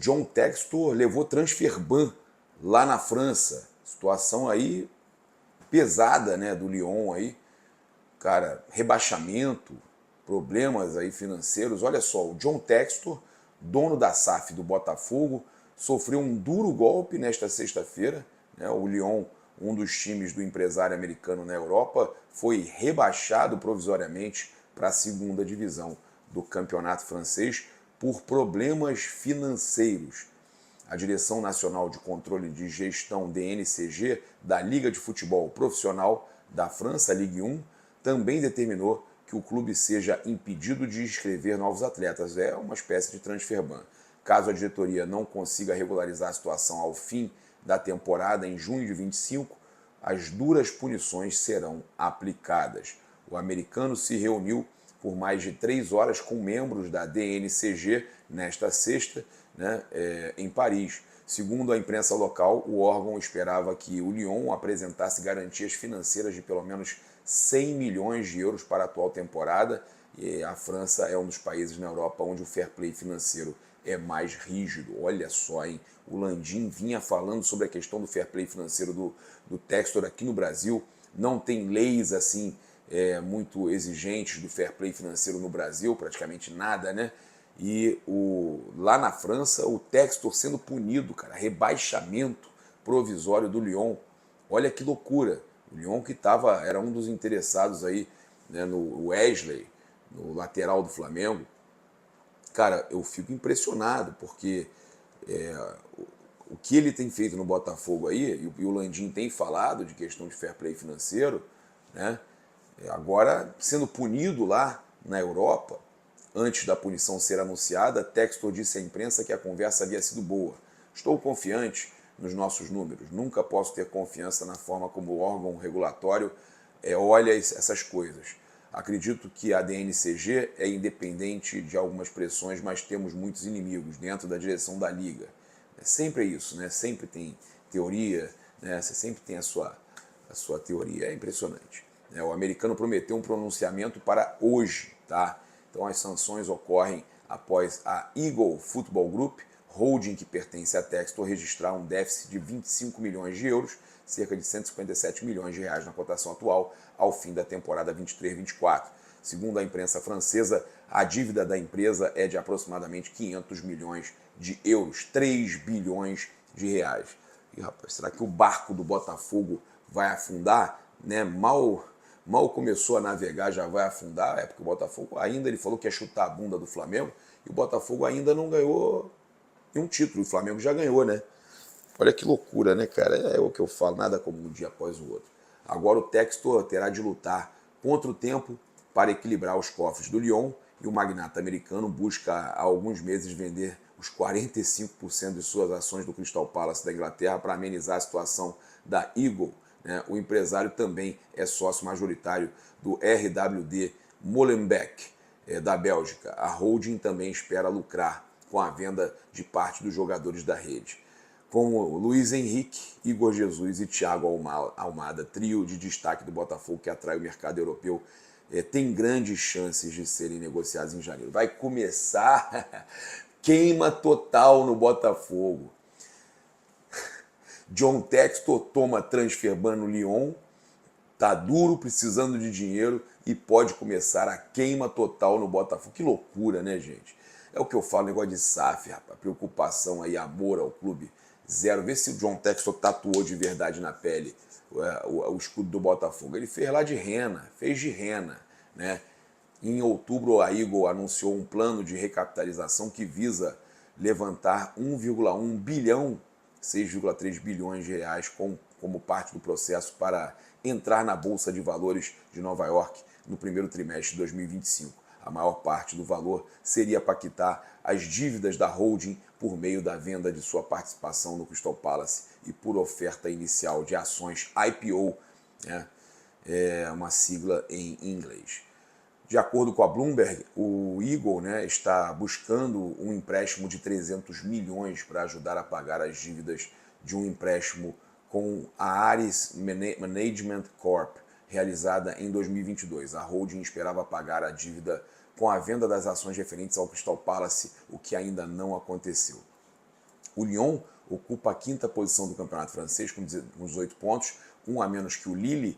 John Textor levou transfer ban lá na França. Situação aí pesada, né, do Lyon aí. Cara, rebaixamento, problemas aí financeiros. Olha só, o John Textor, dono da SAF do Botafogo, sofreu um duro golpe nesta sexta-feira, né? O Lyon, um dos times do empresário americano na Europa, foi rebaixado provisoriamente para a segunda divisão do campeonato francês por problemas financeiros. A Direção Nacional de Controle de Gestão DNCG da Liga de Futebol Profissional da França, Ligue 1, também determinou que o clube seja impedido de inscrever novos atletas. É uma espécie de transfer ban. Caso a diretoria não consiga regularizar a situação ao fim da temporada, em junho de 25, as duras punições serão aplicadas. O americano se reuniu por mais de 3 horas com membros da DNCG nesta sexta, né, em Paris. Segundo a imprensa local, o órgão esperava que o Lyon apresentasse garantias financeiras de pelo menos 100 milhões de euros para a atual temporada, e a França é um dos países na Europa onde o fair play financeiro é mais rígido. Olha só, hein? O Landim vinha falando sobre a questão do fair play financeiro do Textor aqui no Brasil. Não tem leis assim muito exigentes do fair play financeiro no Brasil, praticamente nada, né? E lá na França, o Textor sendo punido, cara, rebaixamento provisório do Lyon. Olha que loucura. O Lyon que era um dos interessados aí, né, no Wesley, no lateral do Flamengo. Cara, eu fico impressionado, porque o que ele tem feito no Botafogo aí, e o Landim tem falado de questão de fair play financeiro, né? Agora, sendo punido lá na Europa, antes da punição ser anunciada, Textor disse à imprensa que a conversa havia sido boa. Estou confiante nos nossos números. Nunca posso ter confiança na forma como o órgão regulatório olha essas coisas. Acredito que a DNCG é independente de algumas pressões, mas temos muitos inimigos dentro da direção da Liga. Sempre é isso, né? Sempre tem teoria, né? Você sempre tem a sua teoria. É impressionante. O americano prometeu um pronunciamento para hoje, tá? Então as sanções ocorrem após a Eagle Football Group, holding que pertence a Textor, registrar um déficit de 25 milhões de euros, cerca de 157 milhões de reais na cotação atual, ao fim da temporada 23-24. Segundo a imprensa francesa, a dívida da empresa é de aproximadamente 500 milhões de euros, 3 bilhões de reais. E, rapaz, será que o barco do Botafogo vai afundar? Né? Mal começou a navegar, já vai afundar. Porque o Botafogo ainda, ele falou que ia chutar a bunda do Flamengo, e o Botafogo ainda não ganhou nenhum título. O Flamengo já ganhou, né? Olha que loucura, né, cara? É o que eu falo, nada como um dia após o outro. Agora o Textor terá de lutar contra o tempo para equilibrar os cofres do Lyon, e o magnata americano busca há alguns meses vender os 45% de suas ações do Crystal Palace da Inglaterra para amenizar a situação da Eagle. O empresário também é sócio majoritário do RWD Molenbeek, da Bélgica. A holding também espera lucrar com a venda de parte dos jogadores da rede. Como Luiz Henrique, Igor Jesus e Thiago Almada, trio de destaque do Botafogo que atrai o mercado europeu, tem grandes chances de serem negociados em janeiro. Vai começar queima total no Botafogo. John Textor toma transfer ban no Lyon, tá duro, precisando de dinheiro, e pode começar a queima total no Botafogo. Que loucura, né, gente? É o que eu falo, negócio de SAF, rapaz. Preocupação aí, amor ao clube, zero. Vê se o John Textor tatuou de verdade na pele o escudo do Botafogo. Ele fez lá de rena, fez de rena, né? Em outubro, a Eagle anunciou um plano de recapitalização que visa levantar 1,1 bilhão, 6,3 bilhões de reais como parte do processo para entrar na Bolsa de Valores de Nova York no primeiro trimestre de 2025. A maior parte do valor seria para quitar as dívidas da holding por meio da venda de sua participação no Crystal Palace e por oferta inicial de ações IPO, né? É uma sigla em inglês. De acordo com a Bloomberg, o Eagle, né, está buscando um empréstimo de 300 milhões para ajudar a pagar as dívidas de um empréstimo com a Ares Management Corp, realizada em 2022. A holding esperava pagar a dívida com a venda das ações referentes ao Crystal Palace, o que ainda não aconteceu. O Lyon ocupa a quinta posição do campeonato francês com 18 pontos, um a menos que o Lille,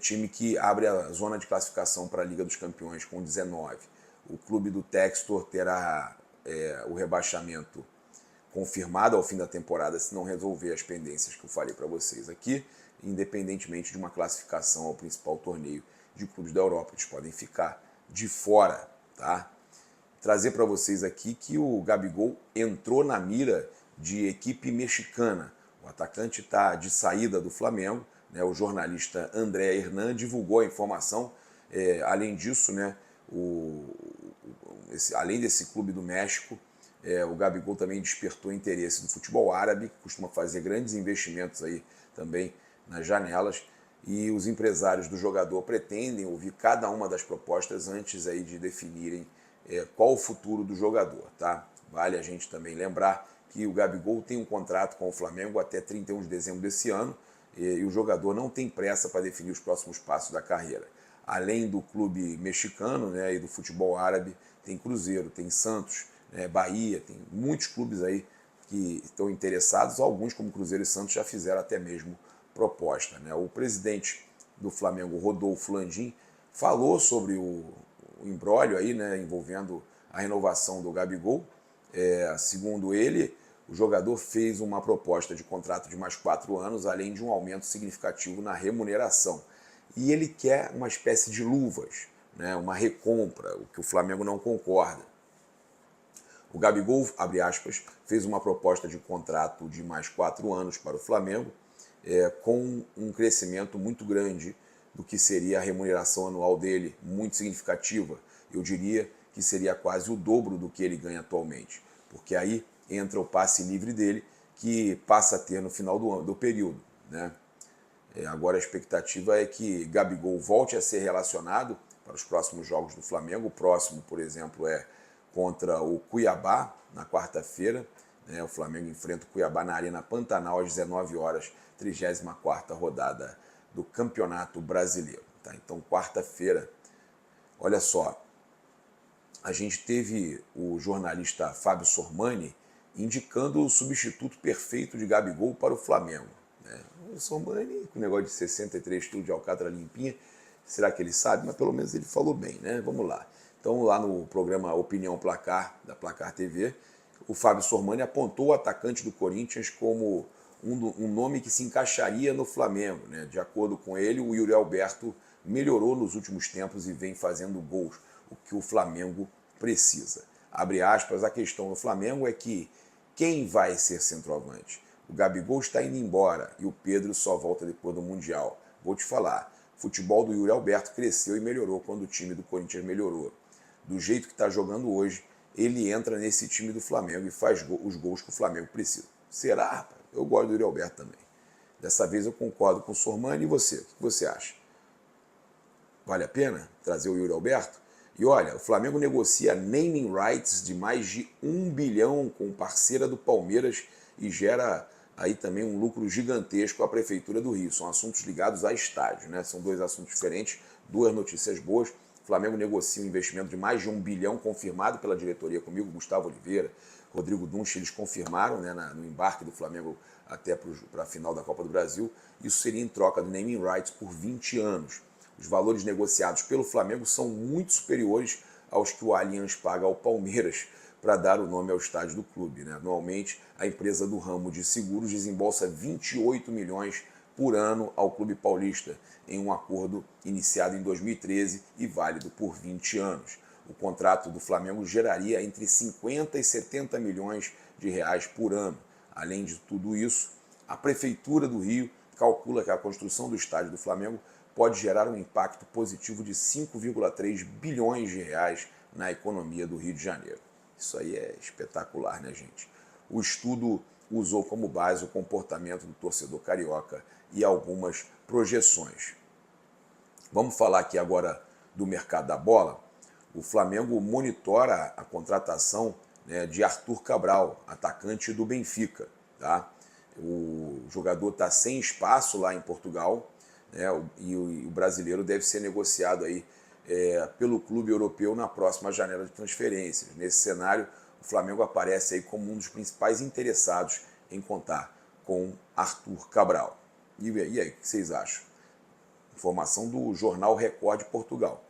time que abre a zona de classificação para a Liga dos Campeões com 19. O clube do Textor terá o rebaixamento confirmado ao fim da temporada se não resolver as pendências que eu falei para vocês aqui, independentemente de uma classificação ao principal torneio de clubes da Europa. Eles podem ficar de fora, tá? Trazer para vocês aqui que o Gabigol entrou na mira de equipe mexicana. O atacante está de saída do Flamengo, né? O jornalista André Hernan divulgou a informação. Além disso, né, além desse clube do México, o Gabigol também despertou interesse do futebol árabe, que costuma fazer grandes investimentos aí também nas janelas, e os empresários do jogador pretendem ouvir cada uma das propostas antes aí de definirem qual o futuro do jogador, tá? Vale a gente também lembrar que o Gabigol tem um contrato com o Flamengo até 31 de dezembro desse ano, e o jogador não tem pressa para definir os próximos passos da carreira. Além do clube mexicano, né, e do futebol árabe, tem Cruzeiro, tem Santos, Bahia, tem muitos clubes aí que estão interessados, alguns como Cruzeiro e Santos já fizeram até mesmo proposta, né? O presidente do Flamengo, Rodolfo Landim, falou sobre o imbróglio aí, né, envolvendo a renovação do Gabigol. Segundo ele, o jogador fez uma proposta de contrato de mais 4 anos, além de um aumento significativo na remuneração. E ele quer uma espécie de luvas, né, uma recompra, o que o Flamengo não concorda. O Gabigol, abre aspas, fez uma proposta de contrato de mais 4 anos para o Flamengo, com um crescimento muito grande do que seria a remuneração anual dele, muito significativa. Eu diria que seria quase o dobro do que ele ganha atualmente, porque aí entra o passe livre dele, que passa a ter no final do período, né? Agora a expectativa é que Gabigol volte a ser relacionado para os próximos jogos do Flamengo. O próximo, por exemplo, é contra o Cuiabá, na quarta-feira. O Flamengo enfrenta o Cuiabá na Arena Pantanal às 19 horas, 34ª rodada do Campeonato Brasileiro. Tá? Então, quarta-feira, olha só, a gente teve o jornalista Fábio Sormani indicando o substituto perfeito de Gabigol para o Flamengo. O Sormani, com o negócio de 63 quilos de alcatra limpinha, será que ele sabe? Mas pelo menos ele falou bem, né? Vamos lá. Então, lá no programa Opinião Placar, da Placar TV, o Fábio Sormani apontou o atacante do Corinthians como um nome que se encaixaria no Flamengo, né? De acordo com ele, o Yuri Alberto melhorou nos últimos tempos e vem fazendo gols, o que o Flamengo precisa. Abre aspas, a questão do Flamengo é que quem vai ser centroavante? O Gabigol está indo embora e o Pedro só volta depois do Mundial. Vou te falar, o futebol do Yuri Alberto cresceu e melhorou quando o time do Corinthians melhorou. Do jeito que está jogando hoje, ele entra nesse time do Flamengo e faz os gols que o Flamengo precisa. Será, rapaz? Eu gosto do Yuri Alberto também. Dessa vez eu concordo com o Sormani. E você? O que você acha? Vale a pena trazer o Yuri Alberto? E olha, o Flamengo negocia naming rights de mais de 1 bilhão com parceira do Palmeiras e gera aí também um lucro gigantesco à Prefeitura do Rio. São assuntos ligados a estádio, né? São dois assuntos diferentes, duas notícias boas. O Flamengo negocia um investimento de mais de 1 bilhão confirmado pela diretoria comigo, Gustavo Oliveira, Rodrigo Dunch, eles confirmaram, né, no embarque do Flamengo até para a final da Copa do Brasil. Isso seria em troca do naming rights por 20 anos. Os valores negociados pelo Flamengo são muito superiores aos que o Allianz paga ao Palmeiras para dar o nome ao estádio do clube, né? Anualmente, a empresa do ramo de seguros desembolsa 28 milhões por ano ao clube paulista, em um acordo iniciado em 2013 e válido por 20 anos. O contrato do Flamengo geraria entre 50 e 70 milhões de reais por ano. Além de tudo isso, a Prefeitura do Rio calcula que a construção do estádio do Flamengo pode gerar um impacto positivo de 5,3 bilhões de reais na economia do Rio de Janeiro. Isso aí é espetacular, né, gente? O estudo usou como base o comportamento do torcedor carioca e algumas projeções. Vamos falar aqui agora do mercado da bola. O Flamengo monitora a contratação, né, de Arthur Cabral, atacante do Benfica. Tá? O jogador está sem espaço lá em Portugal, né, e o brasileiro deve ser negociado aí, pelo clube europeu na próxima janela de transferências. Nesse cenário, o Flamengo aparece aí como um dos principais interessados em contar com Arthur Cabral. E aí, o que vocês acham? Informação do jornal Record de Portugal.